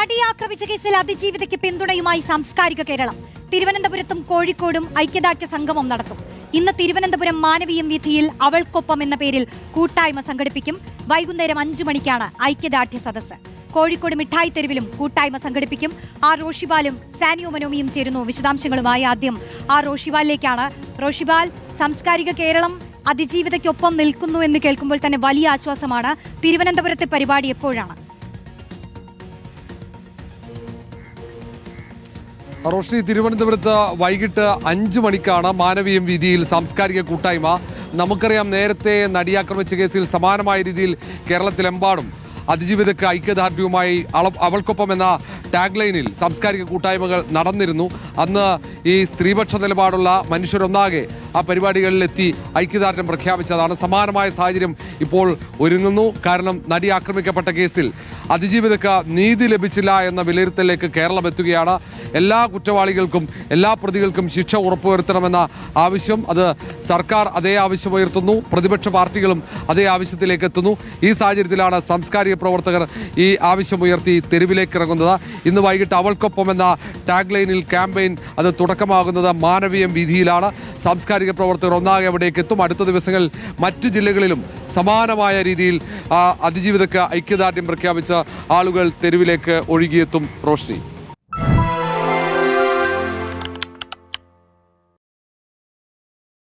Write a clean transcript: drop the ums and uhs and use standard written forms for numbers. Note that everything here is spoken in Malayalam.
നടിയെ ആക്രമിച്ച കേസിൽ അതിജീവിതയ്ക്ക് പിന്തുണയുമായി സാംസ്കാരിക കേരളം. തിരുവനന്തപുരത്തും കോഴിക്കോടും ഐക്യദാർഢ്യ സംഗമം നടത്തും. ഇന്ന് തിരുവനന്തപുരം മാനവീയം വീഥിയിൽ അവൾക്കൊപ്പം എന്ന പേരിൽ കൂട്ടായ്മ സംഘടിപ്പിക്കും. വൈകുന്നേരം 5 മണിക്കാണ് ഐക്യദാർഢ്യ സദസ്സ്. കോഴിക്കോട് മിഠായി തെരുവിലും കൂട്ടായ്മ സംഘടിപ്പിക്കും. ആർ റോഷിബാലും സാനിയോ മനോമിയും ചേരുന്നു. വിശദാംശങ്ങളുമായി ആദ്യം ആർ റോഷിബാലിലേക്കാണ്. റോഷിബാൽ, സാംസ്കാരിക കേരളം അതിജീവിതയ്ക്കൊപ്പം നിൽക്കുന്നു എന്ന് കേൾക്കുമ്പോൾ തന്നെ വലിയ ആശ്വാസമാണ്. തിരുവനന്തപുരത്തെ പരിപാടി എപ്പോഴാണ്? റോഷ്നി, തിരുവനന്തപുരത്ത് വൈകിട്ട് 5 മണിക്കാണ് മാനവീയം വീതിയിൽ സാംസ്കാരിക കൂട്ടായ്മ. നമുക്കറിയാം, നേരത്തെ നടിയാക്രമിച്ച കേസിൽ സമാനമായ രീതിയിൽ കേരളത്തിലെമ്പാടും അതിജീവിതയ്ക്ക് ഐക്യദാർഢ്യവുമായി അവൾക്കൊപ്പം എന്ന ടാഗ് ലൈനിൽ സാംസ്കാരിക കൂട്ടായ്മകൾ നടന്നിരുന്നു. അന്ന് ഈ സ്ത്രീപക്ഷ നിലപാടുള്ള മനുഷ്യരൊന്നാകെ ആ പരിപാടികളിലെത്തി ഐക്യദാർഢ്യം പ്രഖ്യാപിച്ചതാണ്. സമാനമായ സാഹചര്യം ഇപ്പോൾ ഒരുങ്ങുന്നു. കാരണം നടി ആക്രമിക്കപ്പെട്ട കേസിൽ അതിജീവിതയ്ക്ക് നീതി ലഭിച്ചില്ല എന്ന വിലയിരുത്തലിലേക്ക് കേരളം എത്തുകയാണ്. എല്ലാ കുറ്റവാളികൾക്കും എല്ലാ പ്രതികൾക്കും ശിക്ഷ ഉറപ്പുവരുത്തണമെന്ന ആവശ്യം, അത് സർക്കാർ അതേ ആവശ്യം ഉയർത്തുന്നു. പ്രതിപക്ഷ പാർട്ടികളും അതേ ആവശ്യത്തിലേക്ക് എത്തുന്നു. ഈ സാഹചര്യത്തിലാണ് സാംസ്കാരിക പ്രവർത്തകർ ഈ ആവശ്യം ഉയർത്തി തെരുവിലേക്ക് ഇറങ്ങുന്നത്. ഇന്ന് വൈകിട്ട് അവൾക്കൊപ്പം എന്ന ടാഗ് ലൈനിൽ ക്യാമ്പയിൻ അത് തുടക്കമാകുന്നത് മാനവീയം വീഥിയിലാണ്. സാംസ്കാരിക പ്രവർത്തകർ ഒന്നാകെ അവിടേക്ക് എത്തും. അടുത്ത ദിവസങ്ങളിൽ മറ്റു ജില്ലകളിലും സമാനമായ രീതിയിൽ അതിജീവിതയ്ക്ക് ഐക്യദാർഢ്യം പ്രഖ്യാപിച്ച ആളുകൾ തെരുവിലേക്ക് ഒഴുകിയെത്തും. റോഷ്നി.